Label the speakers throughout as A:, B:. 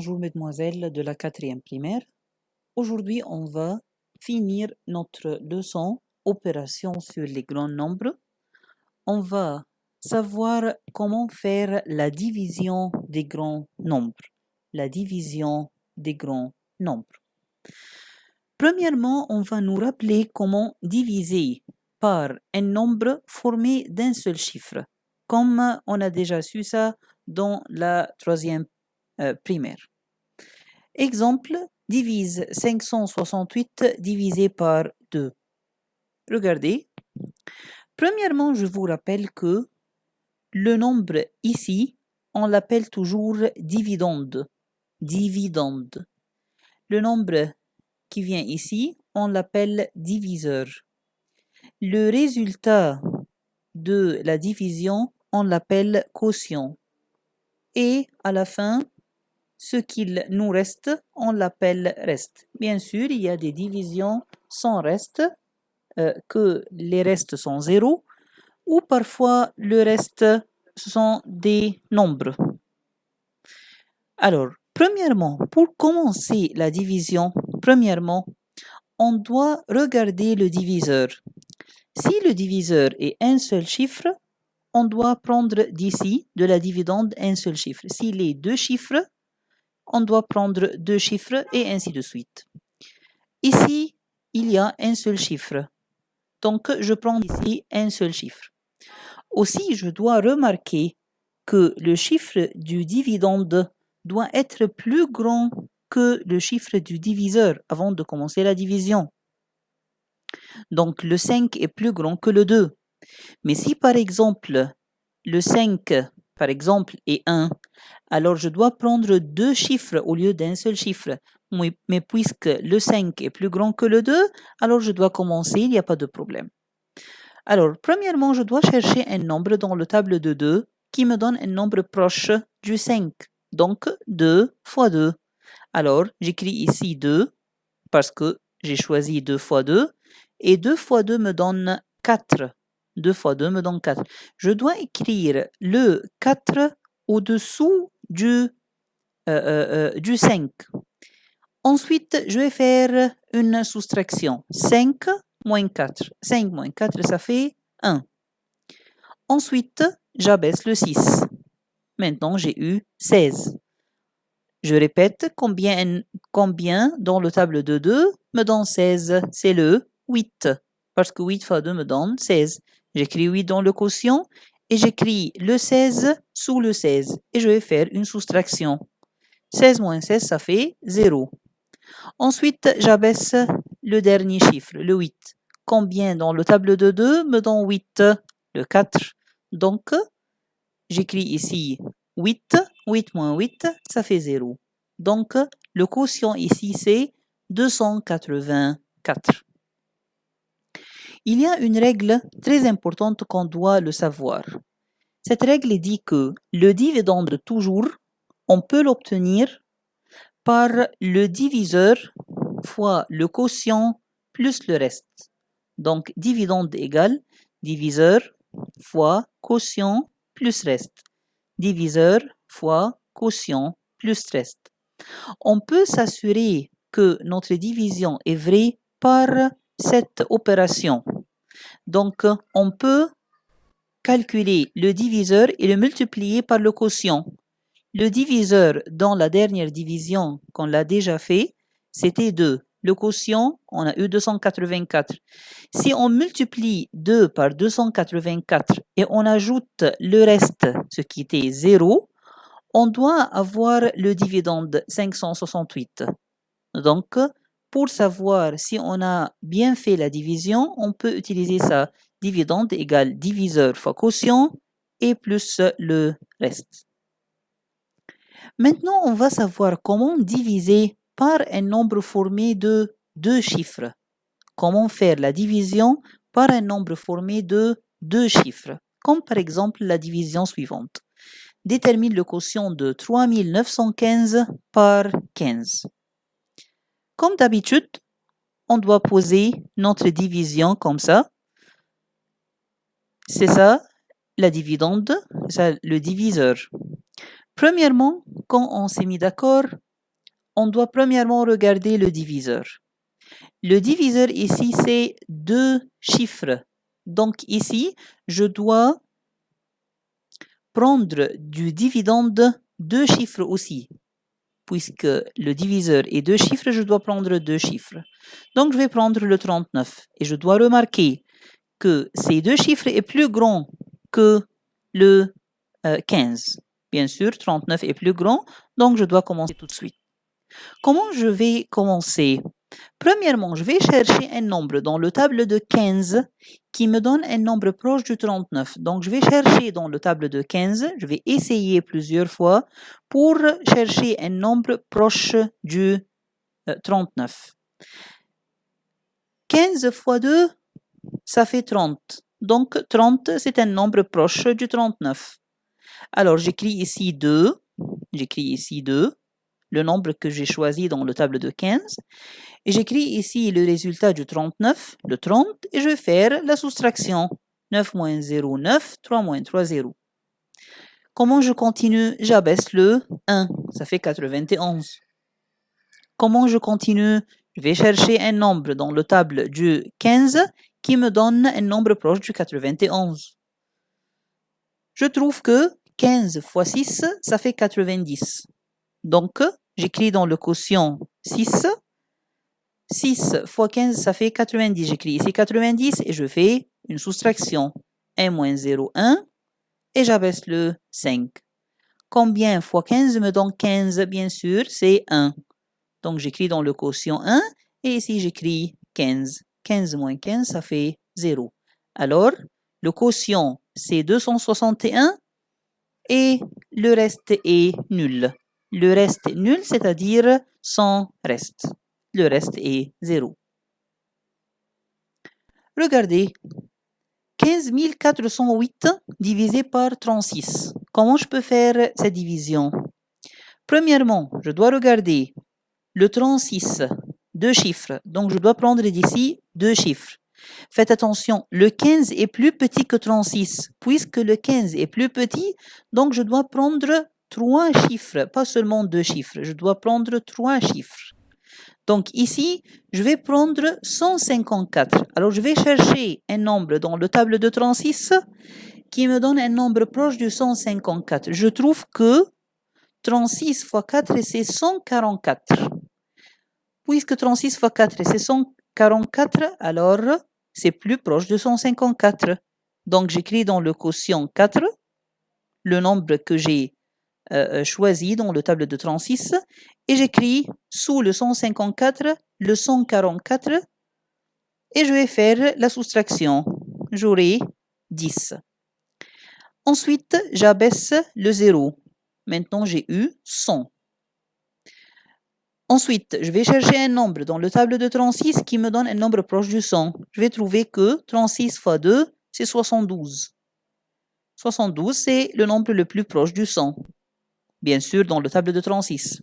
A: Bonjour mesdemoiselles de la 4e primaire. Aujourd'hui, on va finir notre leçon opération sur les grands nombres. On va savoir comment faire la division des grands nombres. La division des grands nombres. Premièrement, on va nous rappeler comment diviser par un nombre formé d'un seul chiffre, comme on a déjà su ça dans la 3e primaire. Exemple, divise 568 divisé par 2. Regardez. Premièrement, je vous rappelle que le nombre ici, on l'appelle toujours dividende. Dividende. Le nombre qui vient ici, on l'appelle diviseur. Le résultat de la division, on l'appelle quotient. Et à la fin, ce qu'il nous reste, on l'appelle reste. Bien sûr, il y a des divisions sans reste, que les restes sont 0, ou parfois le reste sont des nombres. Alors, premièrement, pour commencer la division, on doit regarder le diviseur. Si le diviseur est un seul chiffre, on doit prendre d'ici, de la dividende, un seul chiffre. S'il est deux chiffres, on doit prendre deux chiffres et ainsi de suite. Ici, il y a un seul chiffre. Donc, je prends ici un seul chiffre. Aussi, je dois remarquer que le chiffre du dividende doit être plus grand que le chiffre du diviseur avant de commencer la division. Donc, le 5 est plus grand que le 2. Mais si, par exemple, le 5, par exemple, est 1, alors je dois prendre deux chiffres au lieu d'un seul chiffre. Mais puisque le 5 est plus grand que le 2, alors je dois commencer, il n'y a pas de problème. Alors, premièrement, je dois chercher un nombre dans le table de 2 qui me donne un nombre proche du 5. Donc, 2 fois 2. Alors, j'écris ici 2 parce que j'ai choisi 2 fois 2. Et 2 fois 2 me donne 4. 2 fois 2 me donne 4. Je dois écrire le 4 au-dessous du 5. Ensuite, je vais faire une soustraction. 5 moins 4. 5 moins 4, ça fait 1. Ensuite, j'abaisse le 6. Maintenant, j'ai eu 16. Je répète, combien dans le table de 2 me donne 16? C'est le 8. Parce que 8 fois 2 me donne 16. J'écris 8 dans le quotient et j'écris le 16 sous le 16. Et je vais faire une soustraction. 16 moins 16, ça fait 0. Ensuite, j'abaisse le dernier chiffre, le 8. Combien dans le table de 2 me donne 8? Le 4. Donc, j'écris ici 8. 8 moins 8, ça fait 0. Donc, le quotient ici, c'est 284. Il y a une règle très importante qu'on doit le savoir. Cette règle dit que le dividende toujours, on peut l'obtenir par le diviseur fois le quotient plus le reste. Donc, dividende égale diviseur fois quotient plus reste. Diviseur fois quotient plus reste. On peut s'assurer que notre division est vraie par cette opération. Donc, on peut calculer le diviseur et le multiplier par le quotient. Le diviseur dans la dernière division qu'on l'a déjà fait, c'était 2. Le quotient, on a eu 284. Si on multiplie 2 par 284 et on ajoute le reste, ce qui était 0, on doit avoir le dividende 568. Donc, pour savoir si on a bien fait la division, on peut utiliser ça. Dividende égale diviseur fois quotient et plus le reste. Maintenant, on va savoir comment diviser par un nombre formé de deux chiffres. Comment faire la division par un nombre formé de deux chiffres, comme par exemple la division suivante. Détermine le quotient de 3915 par 15. Comme d'habitude, on doit poser notre division comme ça. C'est ça, la dividende, c'est ça le diviseur. Premièrement, quand on s'est mis d'accord, on doit premièrement regarder le diviseur. Le diviseur ici, c'est 2 chiffres. Donc ici, je dois prendre du dividende 2 chiffres aussi. Puisque le diviseur est 2 chiffres, je dois prendre 2 chiffres. Donc je vais prendre le 39 et je dois remarquer que ces 2 chiffres est plus grand que le 15. Bien sûr, 39 est plus grand, donc je dois commencer tout de suite. Comment je vais commencer? Premièrement, je vais chercher un nombre dans le table de 15 qui me donne un nombre proche du 39. Donc, je vais chercher dans le table de 15, je vais essayer plusieurs fois pour chercher un nombre proche du 39. 15 fois 2, ça fait 30. Donc, 30, c'est un nombre proche du 39. Alors, j'écris ici 2. J'écris ici 2, le nombre que j'ai choisi dans le table de 15. Et j'écris ici le résultat du 39, le 30, et je vais faire la soustraction. 9 moins 0, 9, 3 moins 3, 0. Comment je continue? J'abaisse le 1, ça fait 91. Comment je continue? Je vais chercher un nombre dans le table du 15 qui me donne un nombre proche du 91. Je trouve que 15 fois 6, ça fait 90. Donc, j'écris dans le quotient 6. 6 fois 15, ça fait 90. J'écris ici 90 et je fais une soustraction. 1 moins 0, 1. Et j'abaisse le 5. Combien fois 15 me donne 15? Bien sûr, c'est 1. Donc, j'écris dans le quotient 1. Et ici, j'écris 15. 15 moins 15, ça fait 0. Alors, le quotient, c'est 261. Et le reste est nul. Le reste est nul, c'est-à-dire sans reste. Le reste est 0. Regardez, 15 408 divisé par 36. Comment je peux faire cette division? Premièrement, je dois regarder le 36, 2 chiffres. Donc, je dois prendre d'ici 2 chiffres. Faites attention, le 15 est plus petit que 36. Puisque le 15 est plus petit, donc je dois prendre 3 chiffres, pas seulement 2 chiffres. Je dois prendre 3 chiffres. Donc ici, je vais prendre 154. Alors je vais chercher un nombre dans le table de 36 qui me donne un nombre proche du 154. Je trouve que 36 fois 4, c'est 144. Puisque 36 fois 4, c'est 144, alors c'est plus proche de 154. Donc j'écris dans le quotient 4 le nombre que j'ai choisi dans le table de 36 et j'écris sous le 154 le 144 et je vais faire la soustraction. J'aurai 10. Ensuite, j'abaisse le 0. Maintenant, j'ai eu 100. Ensuite, je vais chercher un nombre dans le table de 36 qui me donne un nombre proche du 100. Je vais trouver que 36 fois 2, c'est 72. 72, c'est le nombre le plus proche du 100. Bien sûr, dans le table de 36.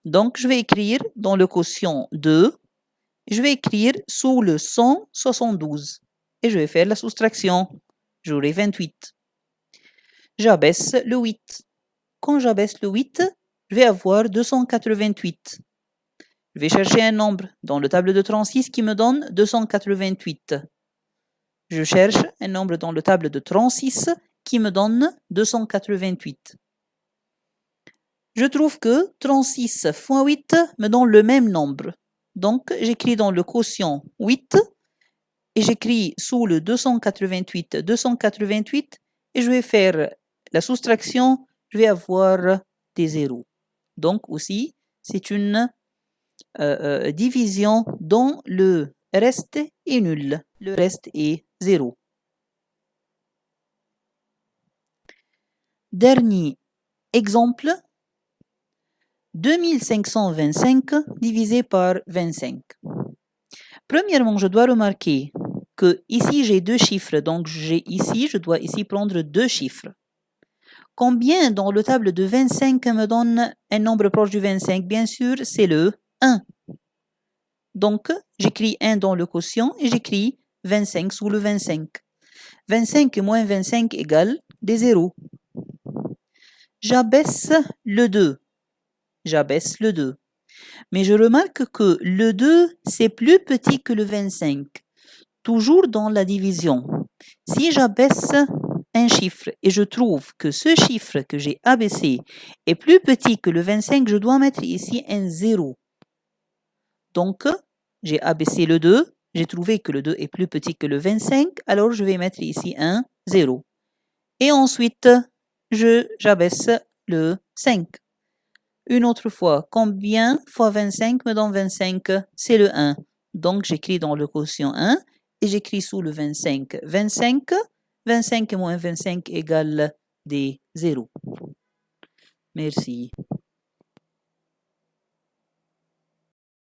A: Donc, je vais écrire dans le quotient 2, je vais écrire sous le 172 et je vais faire la soustraction. J'aurai 28. J'abaisse le 8. Quand j'abaisse le 8, je vais avoir 288. Je vais chercher un nombre dans le table de 36 qui me donne 288. Je cherche un nombre dans le table de 36 qui me donne 288. Je trouve que 36 fois 8 me donne le même nombre. Donc, j'écris dans le quotient 8 et j'écris sous le 288 288 et je vais faire la soustraction, je vais avoir des zéros. Donc aussi, c'est une division dont le reste est nul. Le reste est 0. Dernier exemple. 2525 divisé par 25. Premièrement, je dois remarquer que ici j'ai 2 chiffres, donc je dois ici prendre 2 chiffres. Combien dans le table de 25 me donne un nombre proche du 25? Bien sûr, c'est le 1. Donc, j'écris 1 dans le quotient et j'écris 25 sous le 25. 25 moins 25 égale des 0. J'abaisse le 2. J'abaisse le 2. Mais je remarque que le 2, c'est plus petit que le 25. Toujours dans la division. Si j'abaisse un chiffre et je trouve que ce chiffre que j'ai abaissé est plus petit que le 25, je dois mettre ici un 0. Donc, j'ai abaissé le 2, j'ai trouvé que le 2 est plus petit que le 25, alors je vais mettre ici un 0. Et ensuite, j'abaisse le 5. Une autre fois, combien fois 25 me donne 25? C'est le 1. Donc, j'écris dans le quotient 1 et j'écris sous le 25. 25 moins 25 égale des 0. Merci.